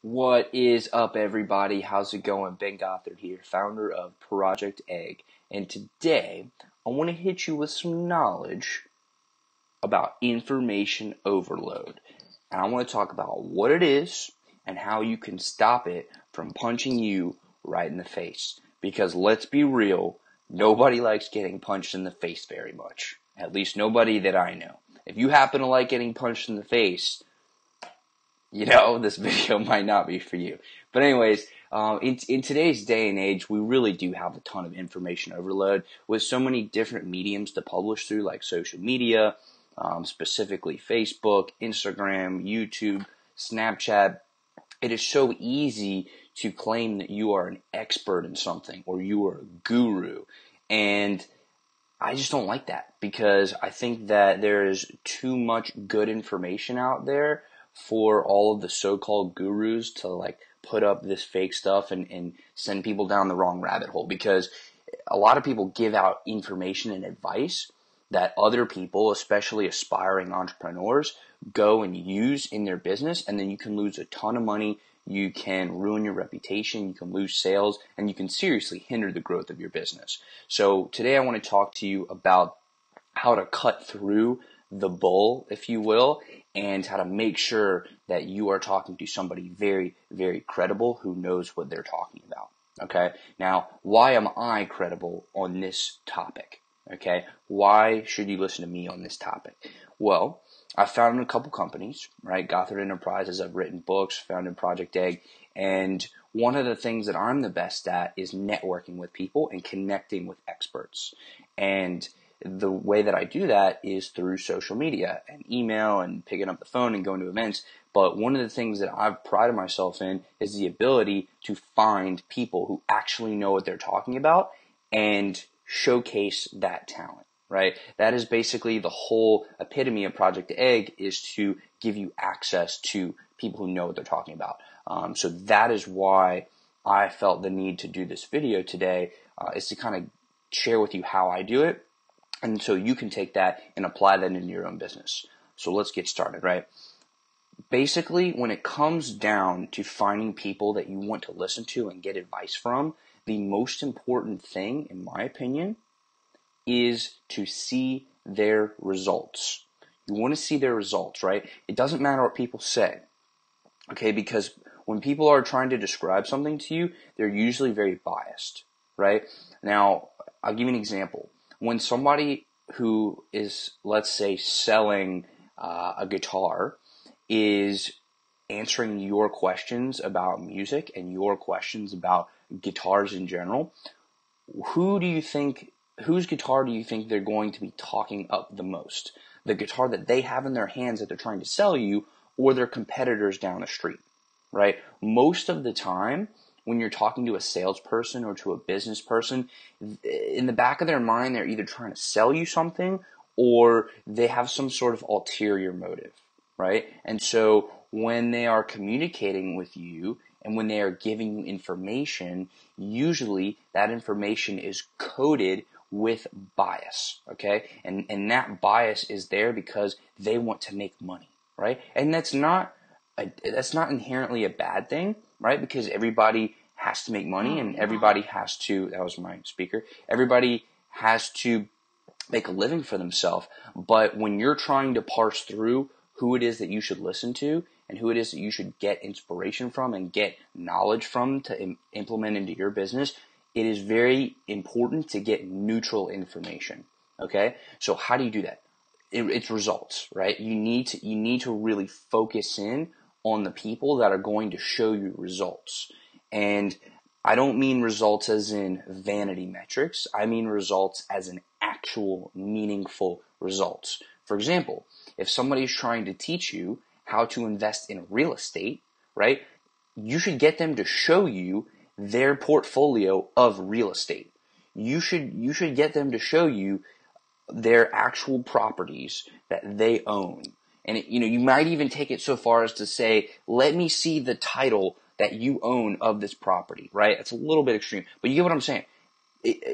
What is up, everybody? How's it going? Ben Gothard here, founder of Project Egg. And today, I want to hit you with some knowledge about information overload. And I want to talk about what it is and how you can stop it from punching you right in the face. Because let's be real, nobody likes getting punched in the face very much. At least nobody that I know. If you happen to like getting punched in the face, this video might not be for you. But anyways, in today's day and age, we really do have a ton of information overload with so many different mediums to publish through, like social media, specifically Facebook, Instagram, YouTube, Snapchat. It is so easy to claim that you are an expert in something or you are a guru. And I just don't like that, because I think that there is too much good information out there for all of the so-called gurus to put up this fake stuff and send people down the wrong rabbit hole, because a lot of people give out information and advice that other people, especially aspiring entrepreneurs, go and use in their business, and then you can lose a ton of money, you can ruin your reputation, you can lose sales, and you can seriously hinder the growth of your business. So today I want to talk to you about how to cut through the bull, if you will, and how to make sure that you are talking to somebody very, very credible who knows what they're talking about. Okay? Now, why am I credible on this topic? Okay? Why should you listen to me on this topic? Well, I founded a couple companies, right? Gothard Enterprises. I've written books, founded Project Egg, and one of the things that I'm the best at is networking with people and connecting with experts. And the way that I do that is through social media and email and picking up the phone and going to events. But one of the things that I've prided myself in is the ability to find people who actually know what they're talking about and showcase that talent, right? That is basically the whole epitome of Project Egg, is to give you access to people who know what they're talking about. So that is why I felt the need to do this video today, is to kind of share with you how I do it. And so you can take that and apply that into your own business. So let's get started, right? Basically, when it comes down to finding people that you want to listen to and get advice from, the most important thing, in my opinion, is to see their results. You want to see their results, right? It doesn't matter what people say, okay? Because when people are trying to describe something to you, they're usually very biased, right? Now, I'll give you an example. When somebody who is, let's say, selling a guitar is answering your questions about music and your questions about guitars in general, whose guitar do you think they're going to be talking up the most? The guitar that they have in their hands that they're trying to sell you, or their competitors down the street, right? Most of the time, when you're talking to a salesperson or to a business person, in the back of their mind, they're either trying to sell you something or they have some sort of ulterior motive, right? And so when they are communicating with you and when they are giving you information, usually that information is coded with bias, okay? And that bias is there because they want to make money, right? And that's not inherently a bad thing, right? Because everybody has to make money and everybody has to, that was my speaker, everybody has to make a living for themselves. But when you're trying to parse through who it is that you should listen to and who it is that you should get inspiration from and get knowledge from to implement into your business, it is very important to get neutral information, okay? So how do you do that? It's results, right? You need to really focus in on the people that are going to show you results. And I don't mean results as in vanity metrics. I mean results as in actual meaningful results. For example, if somebody's trying to teach you how to invest in real estate, right, you should get them to show you their portfolio of real estate. You should get them to show you their actual properties that they own. And you might even take it so far as to say, let me see the title that you own of this property, right? It's a little bit extreme, but you get what I'm saying.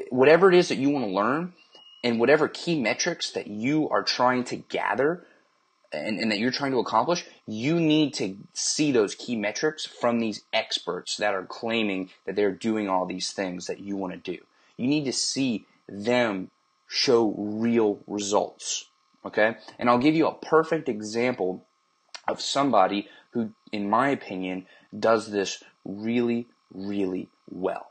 Whatever it is that you want to learn and whatever key metrics that you are trying to gather, and that you're trying to accomplish, you need to see those key metrics from these experts that are claiming that they're doing all these things that you want to do. You need to see them show real results, okay? And I'll give you a perfect example of somebody who, in my opinion, does this really, really well.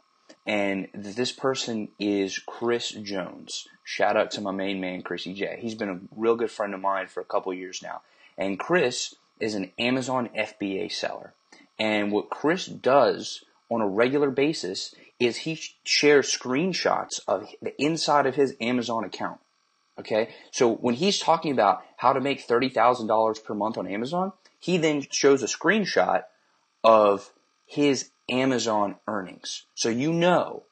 And this person is Chris Jones. Shout out to my main man, Chrissy J. He's been a real good friend of mine for a couple years now. And Chris is an Amazon FBA seller. And what Chris does on a regular basis is he shares screenshots of the inside of his Amazon account. Okay? So when he's talking about how to make $30,000 per month on Amazon, he then shows a screenshot of his Amazon earnings. So you know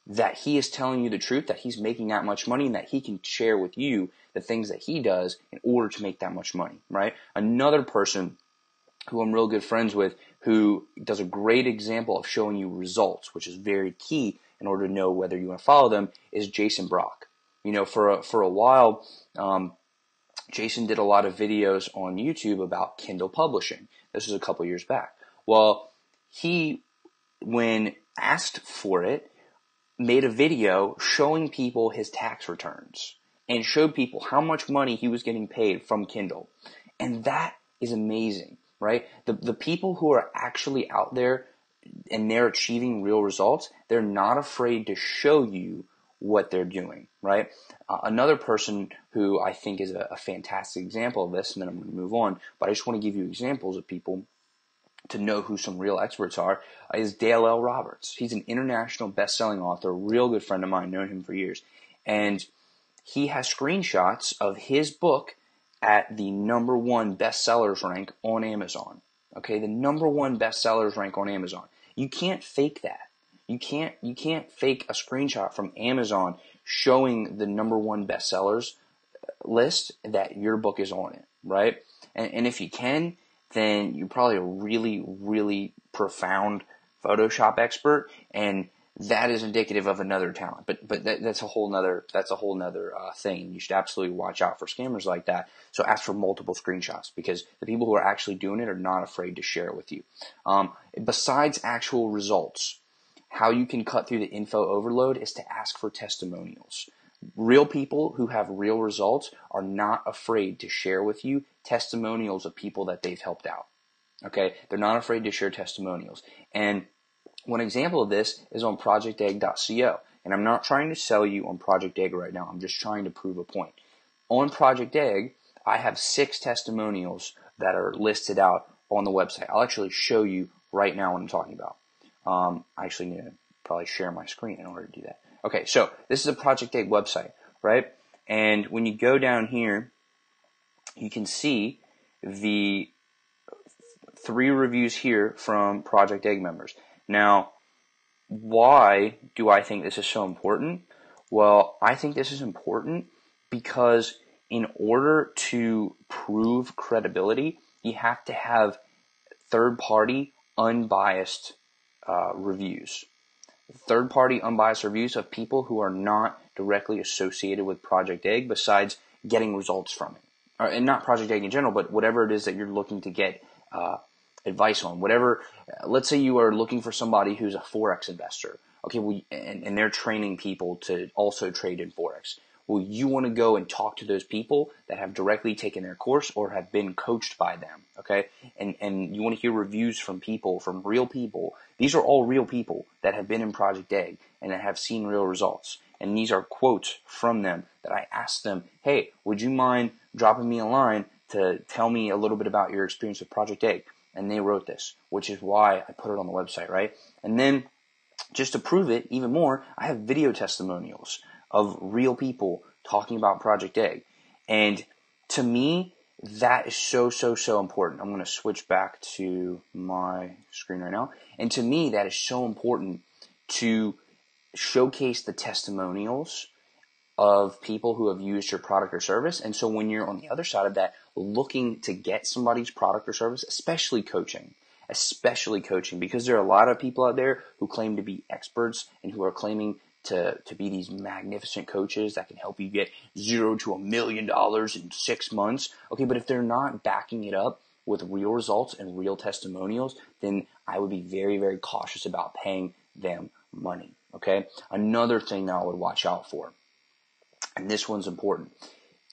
that he is telling you the truth, that he's making that much money, and that he can share with you the things that he does in order to make that much money, right? Another person who I'm real good friends with who does a great example of showing you results, which is very key in order to know whether you want to follow them, is Jason Brock. You know, for a while, Jason did a lot of videos on YouTube about Kindle publishing. This was a couple years back. Well, he, when asked for it, made a video showing people his tax returns and showed people how much money he was getting paid from Kindle. And that is amazing, right? The people who are actually out there and they're achieving real results, they're not afraid to show you what they're doing, right? Another person who I think is a fantastic example of this, and then I'm going to move on, but I just want to give you examples of people to know who some real experts are, is Dale L. Roberts. He's an international best-selling author, a real good friend of mine, known him for years. And he has screenshots of his book at the #1 bestsellers rank on Amazon. Okay, the #1 bestsellers rank on Amazon. You can't fake that. You can't fake a screenshot from Amazon showing the #1 bestsellers list that your book is on it, right? And if you can, then you're probably a really, really profound Photoshop expert, and that is indicative of another talent. But that's a whole nother thing. You should absolutely watch out for scammers like that. So ask for multiple screenshots, because the people who are actually doing it are not afraid to share it with you. Besides actual results, how you can cut through the info overload is to ask for testimonials. Real people who have real results are not afraid to share with you testimonials of people that they've helped out. Okay? They're not afraid to share testimonials. And one example of this is on projectegg.co. And I'm not trying to sell you on Project Egg right now. I'm just trying to prove a point. On Project Egg, I have 6 testimonials that are listed out on the website. I'll actually show you right now what I'm talking about. I actually need to probably share my screen in order to do that. Okay, so this is a Project Egg website, right? And when you go down here, you can see the 3 reviews here from Project Egg members. Now, why do I think this is so important? Well, I think this is important because in order to prove credibility, you have to have third-party, unbiased reviews. Third-party, unbiased reviews of people who are not directly associated with Project Egg besides getting results from it. And not Project Egg in general, but whatever it is that you're looking to get advice on. Whatever, let's say you are looking for somebody who's a Forex investor. Okay, well, and they're training people to also trade in Forex. Well, you want to go and talk to those people that have directly taken their course or have been coached by them, okay? And you want to hear reviews from people, from real people. These are all real people that have been in Project Egg and that have seen real results. And these are quotes from them that I asked them, hey, would you mind dropping me a line to tell me a little bit about your experience with Project Egg? And they wrote this, which is why I put it on the website, right? And then just to prove it even more, I have video testimonials of real people talking about Project Egg. And to me, that is so, so, so important. I'm going to switch back to my screen right now. And to me, that is so important to showcase the testimonials of people who have used your product or service. And so when you're on the other side of that, looking to get somebody's product or service, especially coaching, because there are a lot of people out there who claim to be experts and who are claiming to be these magnificent coaches that can help you get $0 to $1 million in 6 months. Okay, but if they're not backing it up with real results and real testimonials, then I would be very, very cautious about paying them money. Okay, another thing that I would watch out for, and this one's important.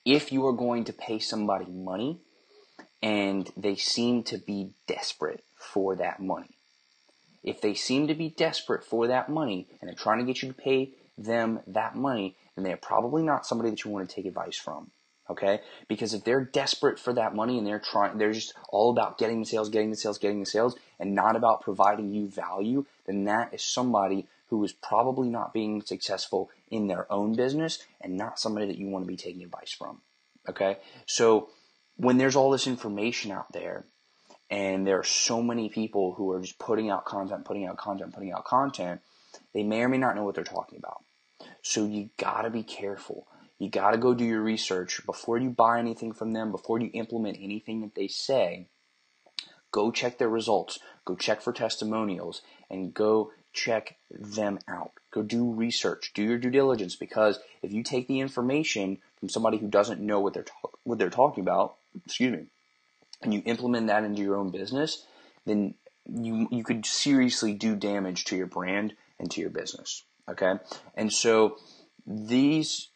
If you are going to pay somebody money and they seem to be desperate for that money, if they seem to be desperate for that money and they're trying to get you to pay them that money, then they're probably not somebody that you want to take advice from. Okay? Because if they're desperate for that money and they're just all about getting the sales, and not about providing you value, then that is somebody who is probably not being successful in their own business and not somebody that you want to be taking advice from. Okay? So when there's all this information out there, and there are so many people who are just putting out content, they may or may not know what they're talking about. So you gotta be careful. You gotta go do your research before you buy anything from them, before you implement anything that they say. Go check their results, go check for testimonials, and go check them out. Go do research, do your due diligence, because if you take the information from somebody who doesn't know what they're talking about, and you implement that into your own business, then you could seriously do damage to your brand and to your business. Okay, and so these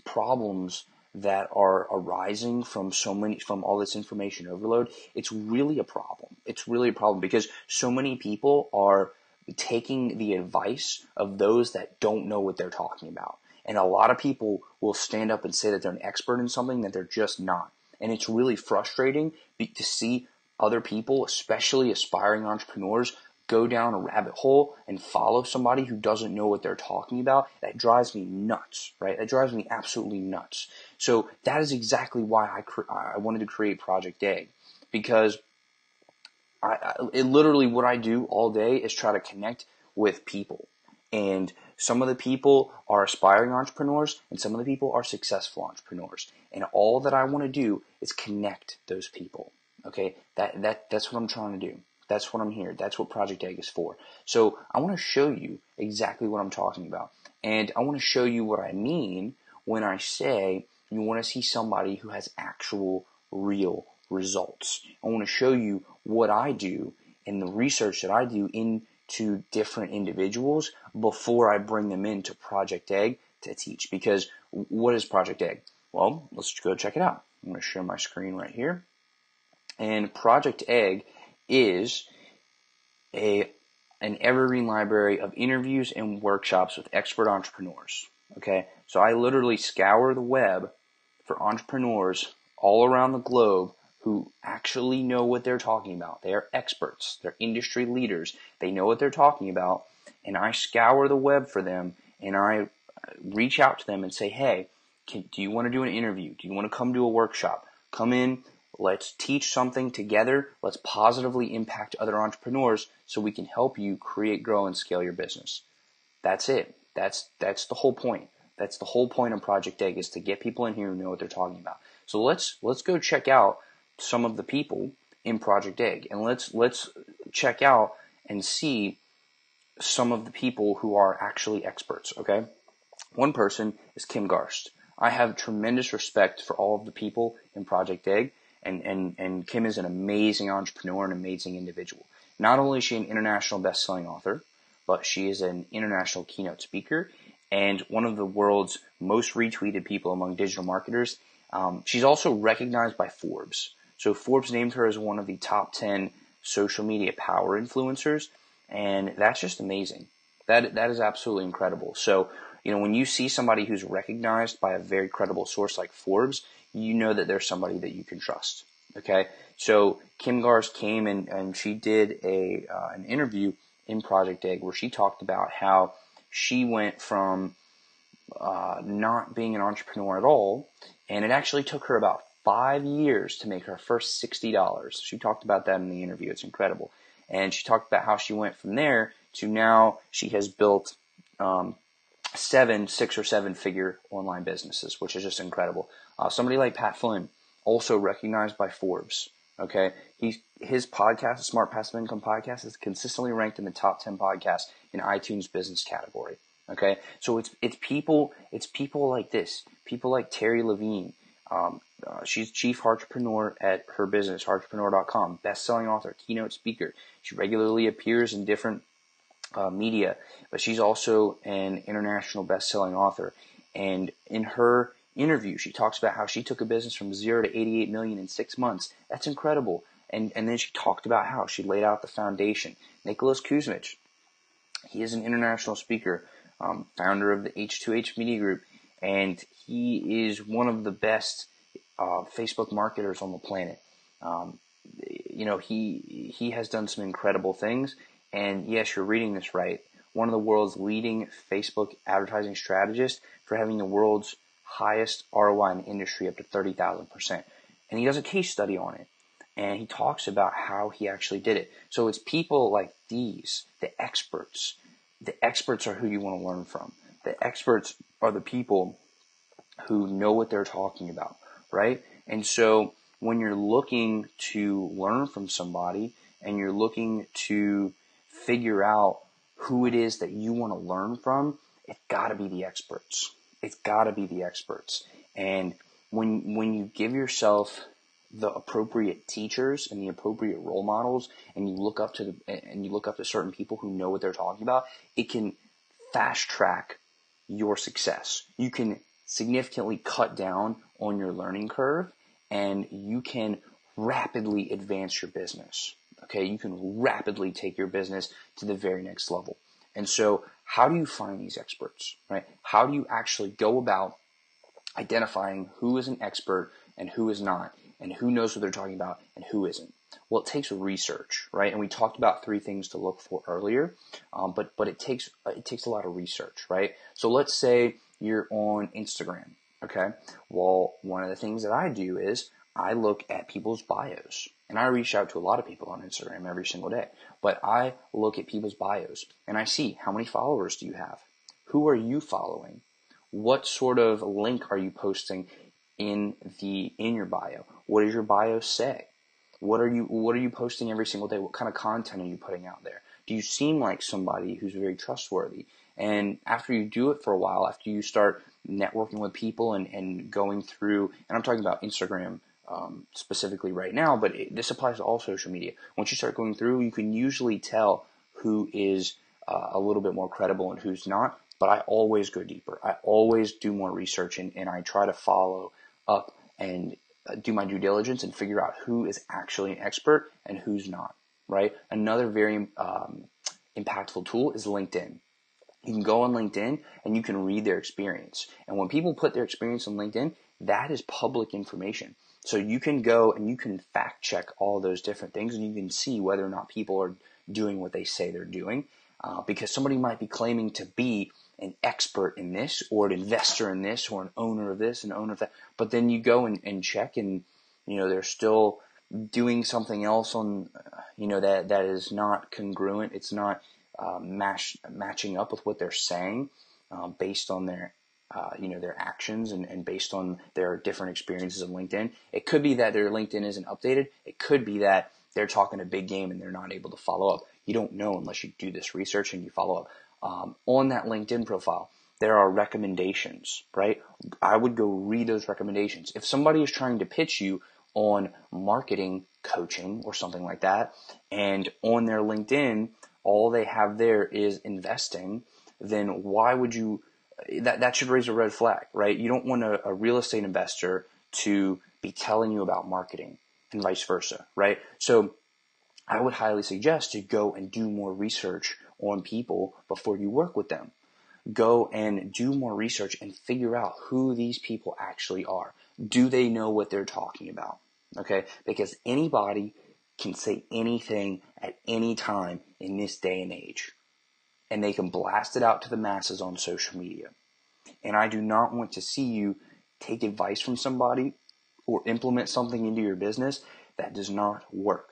problems that are arising from all this information overload, it's really a problem. It's really a problem because so many people are taking the advice of those that don't know what they're talking about, and a lot of people will stand up and say that they're an expert in something that they're just not. And it's really frustrating to see other people, especially aspiring entrepreneurs, go down a rabbit hole and follow somebody who doesn't know what they're talking about. That drives me nuts, right? That drives me absolutely nuts. So that is exactly why I wanted to create Project Egg, because it literally what I do all day is try to connect with people. And some of the people are aspiring entrepreneurs, and some of the people are successful entrepreneurs. And all that I want to do is connect those people. Okay, that's what I'm trying to do. That's what I'm here. That's what Project Egg is for. So I want to show you exactly what I'm talking about, and I want to show you what I mean when I say you want to see somebody who has actual, real results. I want to show you what I do and the research that I do into different individuals before I bring them into Project Egg to teach. Because what is Project Egg? Well, let's go check it out. I'm going to share my screen right here. And Project Egg is an evergreen library of interviews and workshops with expert entrepreneurs. Okay, so I literally scour the web for entrepreneurs all around the globe who actually know what they're talking about. They are experts. They're industry leaders. They know what they're talking about. And I scour the web for them, and I reach out to them and say, hey, do you want to do an interview? Do you want to come do a workshop? Come in. Let's teach something together. Let's positively impact other entrepreneurs so we can help you create, grow, and scale your business. That's it. That's the whole point. That's the whole point of Project Egg, is to get people in here who know what they're talking about. So let's go check out some of the people in Project Egg, and let's check out and see some of the people who are actually experts. Okay, one person is Kim Garst. I have tremendous respect for all of the people in Project Egg. And Kim is an amazing entrepreneur, an amazing individual. Not only is she an international best-selling author, but she is an international keynote speaker and one of the world's most retweeted people among digital marketers. She's also recognized by Forbes. So Forbes named her as one of the top 10 social media power influencers, and that's just amazing. That is absolutely incredible. So, when you see somebody who's recognized by a very credible source like Forbes, you know that there's somebody that you can trust. Okay, so Kim Garst came and she did an interview in Project Egg where she talked about how she went from not being an entrepreneur at all, and it actually took her about 5 years to make her first $60. She talked about that in the interview. It's incredible. And she talked about how she went from there to now she has built 6 or 7 figure online businesses, which is just incredible. Somebody like Pat Flynn, also recognized by Forbes. Okay, his podcast, the Smart Passive Income Podcast, is consistently ranked in the top 10 podcasts in iTunes business category. Okay, so it's people like this, people like Terry Levine. She's chief entrepreneur at her business, entrepreneur.com, best-selling author, keynote speaker. She regularly appears in different media, but she's also an international best-selling author. And in her interview, she talks about how she took a business from 0 to 88 million in 6 months. That's incredible. And then she talked about how she laid out the foundation. Nicholas Kuzmich, he is an international speaker, founder of the H2H Media Group, and he is one of the best Facebook marketers on the planet. He has done some incredible things, and yes, you're reading this right. One of the world's leading Facebook advertising strategists for having the world's highest ROI in the industry, up to 30,000%. And he does a case study on it, and he talks about how he actually did it. So it's people like these, the experts. The experts are who you want to learn from. The experts are the people who know what they're talking about, right? And so when you're looking to learn from somebody and you're looking to figure out who it is that you want to learn from, it's got to be the experts. It's got to be the experts. And when you give yourself the appropriate teachers and the appropriate role models, and you look up to certain people who know what they're talking about, it can fast track your success. You can significantly cut down on your learning curve, and you can rapidly advance your business. Okay, you can rapidly take your business to the very next level. And so, how do you find these experts, right? How do you actually go about identifying who is an expert and who is not, and who knows what they're talking about and who isn't? Well, it takes research, right? And we talked about 3 things to look for earlier, but it takes a lot of research, right? So let's say you're on Instagram, okay? Well, one of the things that I do is I look at people's bios, and I reach out to a lot of people on Instagram every single day, but I look at people's bios and I see, how many followers do you have? Who are you following? What sort of link are you posting in your bio? What does your bio say? What are you posting every single day? What kind of content are you putting out there? Do you seem like somebody who's very trustworthy? And after you do it for a while, after you start networking with people and going through, and I'm talking about Instagram specifically right now, but this applies to all social media. Once you start going through, you can usually tell who is a little bit more credible and who's not. But I always go deeper. I always do more research, and I try to follow up and do my due diligence and figure out who is actually an expert and who's not, right? Another very impactful tool is LinkedIn. You can go on LinkedIn and you can read their experience. And when people put their experience on LinkedIn, that is public information. So you can go and you can fact check all those different things, and you can see whether or not people are doing what they say they're doing. Because somebody might be claiming to be an expert in this, or an investor in this, or an owner of this, an owner of that. But then you go and check, and they're still doing something else on, that is not congruent. It's not matching up with what they're saying, based on their their actions and based on their different experiences on LinkedIn. It could be that their LinkedIn isn't updated. It could be that they're talking a big game and they're not able to follow up. You don't know unless you do this research and you follow up. On that LinkedIn profile, there are recommendations, right? I would go read those recommendations. If somebody is trying to pitch you on marketing coaching or something like that, and on their LinkedIn, all they have there is investing, then why would you, that should raise a red flag, right? You don't want a real estate investor to be telling you about marketing and vice versa, right? So I would highly suggest to go and do more research on people before you work with them. Go and do more research and figure out who these people actually are. Do they know what they're talking about? Okay? Because anybody can say anything at any time in this day and age. And they can blast it out to the masses on social media. And I do not want to see you take advice from somebody or implement something into your business that does not work.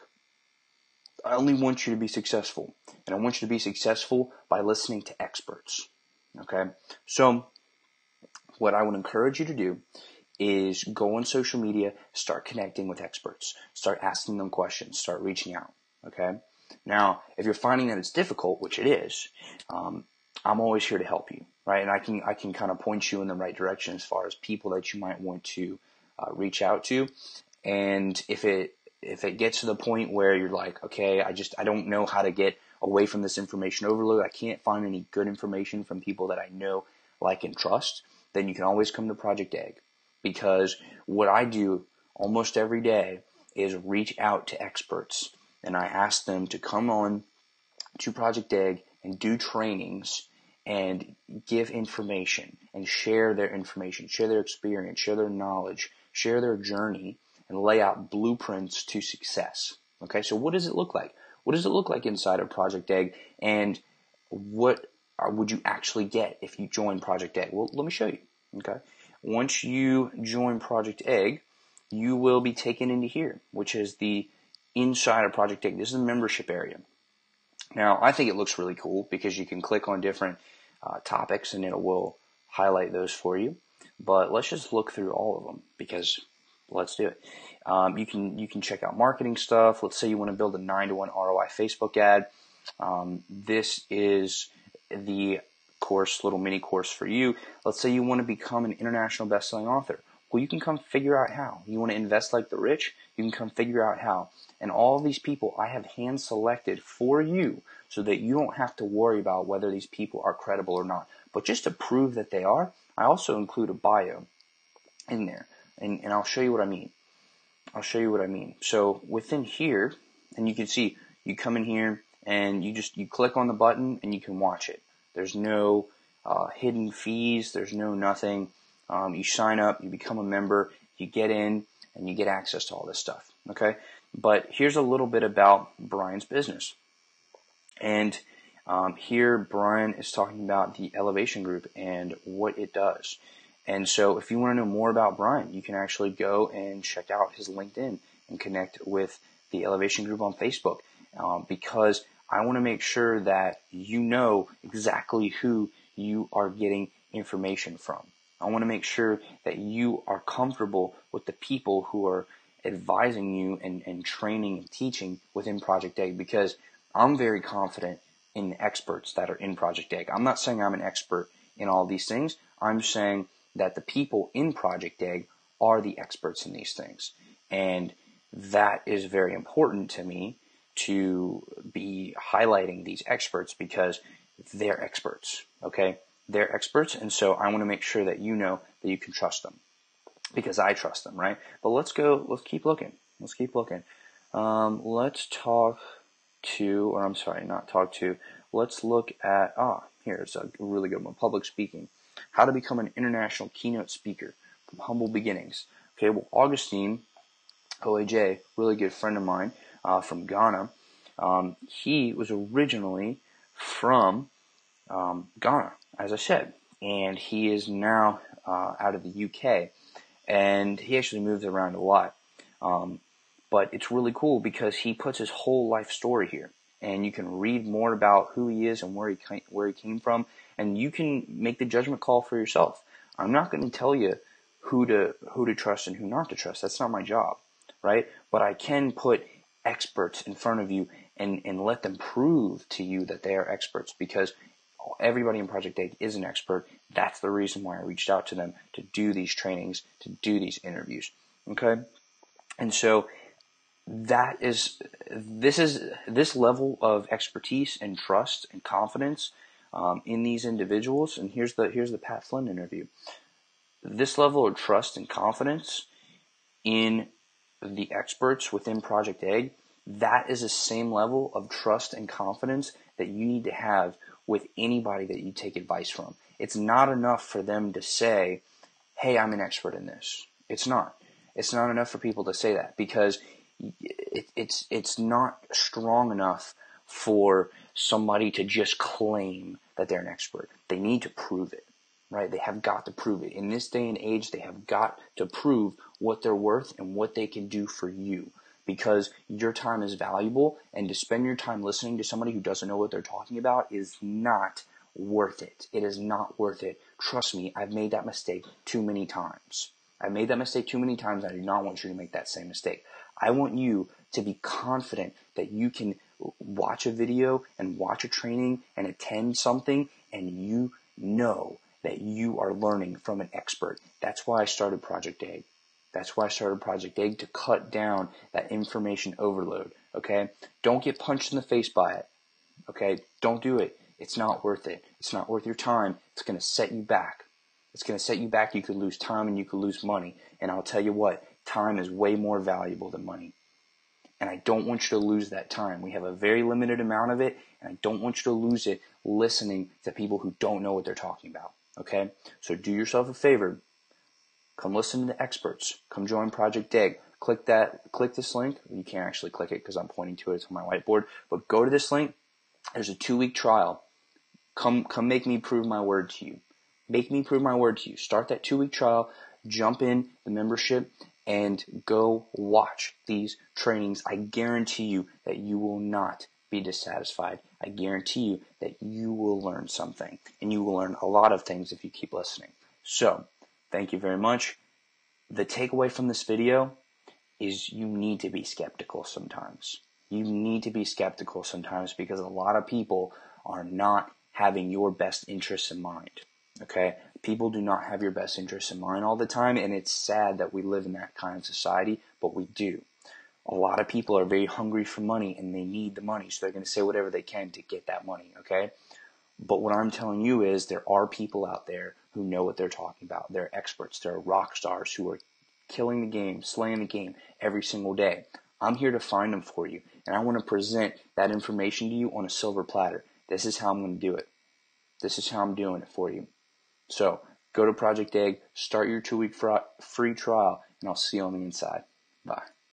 I only want you to be successful, and I want you to be successful by listening to experts, okay? So what I would encourage you to do is go on social media, start connecting with experts, start asking them questions, start reaching out, okay? Now, if you're finding that it's difficult, which it is, I'm always here to help you, right? And I can kind of point you in the right direction as far as people that you might want to reach out to. And if it gets to the point where you're like, okay, I don't know how to get away from this information overload, I can't find any good information from people that I know, like, and trust, then you can always come to Project Egg. Because what I do almost every day is reach out to experts, and I ask them to come on to Project Egg and do trainings and give information and share their information, share their experience, share their knowledge, share their journey, and lay out blueprints to success. Okay, so what does it look like? What does it look like inside of Project Egg, and what would you actually get if you join Project Egg? Well, let me show you. Okay, once you join Project Egg, you will be taken into here, which is the inside of Project Egg. This is the membership area. Now, I think it looks really cool because you can click on different topics and it will highlight those for you. But let's just look through all of them, because let's do it. You can check out marketing stuff. Let's say you want to build a 9-to-1 ROI Facebook ad. This is the course, little mini course for you. Let's say you want to become an international best-selling author. Well, you can come figure out how. You want to invest like the rich? You can come figure out how. And all of these people I have hand selected for you so that you don't have to worry about whether these people are credible or not. But just to prove that they are, I also include a bio in there. And I'll show you what I mean. I'll show you what I mean. So within here, and you can see, you come in here and you click on the button and you can watch it. There's no hidden fees. There's no nothing. You sign up, you become a member, you get in, and you get access to all this stuff. Okay? But here's a little bit about Brian's business. And here Brian is talking about the Elevation Group and what it does. And so if you want to know more about Brian, you can actually go and check out his LinkedIn and connect with the Elevation Group on Facebook, because I want to make sure that you know exactly who you are getting information from. I want to make sure that you are comfortable with the people who are advising you and training and teaching within Project Egg, because I'm very confident in the experts that are in Project Egg. I'm not saying I'm an expert in all these things. I'm saying that the people in Project Egg are the experts in these things. And that is very important to me, to be highlighting these experts, because they're experts, okay? They're experts, and so I want to make sure that you know that you can trust them, because I trust them, right? But let's keep looking. Let's look at, here's a really good one, public speaking. How to become an international keynote speaker from humble beginnings. Okay, well, Augustine, OAJ, really good friend of mine from Ghana, he was originally from Ghana, as I said, and he is now out of the UK, and he actually moves around a lot. But it's really cool because he puts his whole life story here, and you can read more about who he is and where he came from, and you can make the judgment call for yourself. I'm not going to tell you who to trust and who not to trust. That's not my job, right? But I can put experts in front of you and let them prove to you that they are experts, because everybody in Project Egg is an expert. That's the reason why I reached out to them to do these trainings, to do these interviews. Okay? And so this level of expertise and trust and confidence in these individuals. And here's the Pat Flynn interview. This level of trust and confidence in the experts within Project Egg, that is the same level of trust and confidence that you need to have with anybody that you take advice from. It's not enough for them to say, hey, I'm an expert in this. It's not. It's not enough for people to say that, because it's not strong enough for somebody to just claim that they're an expert. They need to prove it, right? They have got to prove it. In this day and age, they have got to prove what they're worth and what they can do for you, because your time is valuable, and to spend your time listening to somebody who doesn't know what they're talking about is not worth it. It is not worth it. Trust me, I've made that mistake too many times. I do not want you to make that same mistake. I want you to be confident that you can watch a video and watch a training and attend something and you know that you are learning from an expert. That's why I started Project Egg. That's why I started Project Egg, to cut down that information overload, okay? Don't get punched in the face by it, okay? Don't do it. It's not worth it. It's not worth your time. It's going to set you back. It's going to set you back. You could lose time and you could lose money. And I'll tell you what, time is way more valuable than money. And I don't want you to lose that time. We have a very limited amount of it, and I don't want you to lose it listening to people who don't know what they're talking about, okay? So do yourself a favor. Come listen to the experts. Come join Project Egg. Click this link. You can't actually click it because I'm pointing to it. It's on my whiteboard. But go to this link. There's a 2-week trial. Come make me prove my word to you. Make me prove my word to you. Start that 2-week trial. Jump in the membership and go watch these trainings. I guarantee you that you will not be dissatisfied. I guarantee you that you will learn something, and you will learn a lot of things if you keep listening. So, thank you very much. The takeaway from this video is you need to be skeptical sometimes. You need to be skeptical sometimes because a lot of people are not having your best interests in mind. Okay? People do not have your best interests in mind all the time, and it's sad that we live in that kind of society, but we do. A lot of people are very hungry for money, and they need the money, so they're going to say whatever they can to get that money, okay? But what I'm telling you is there are people out there who know what they're talking about. They're experts. They're rock stars who are killing the game, slaying the game every single day. I'm here to find them for you, and I want to present that information to you on a silver platter. This is how I'm going to do it. This is how I'm doing it for you. So, go to Project Egg, start your 2-week free trial, and I'll see you on the inside. Bye.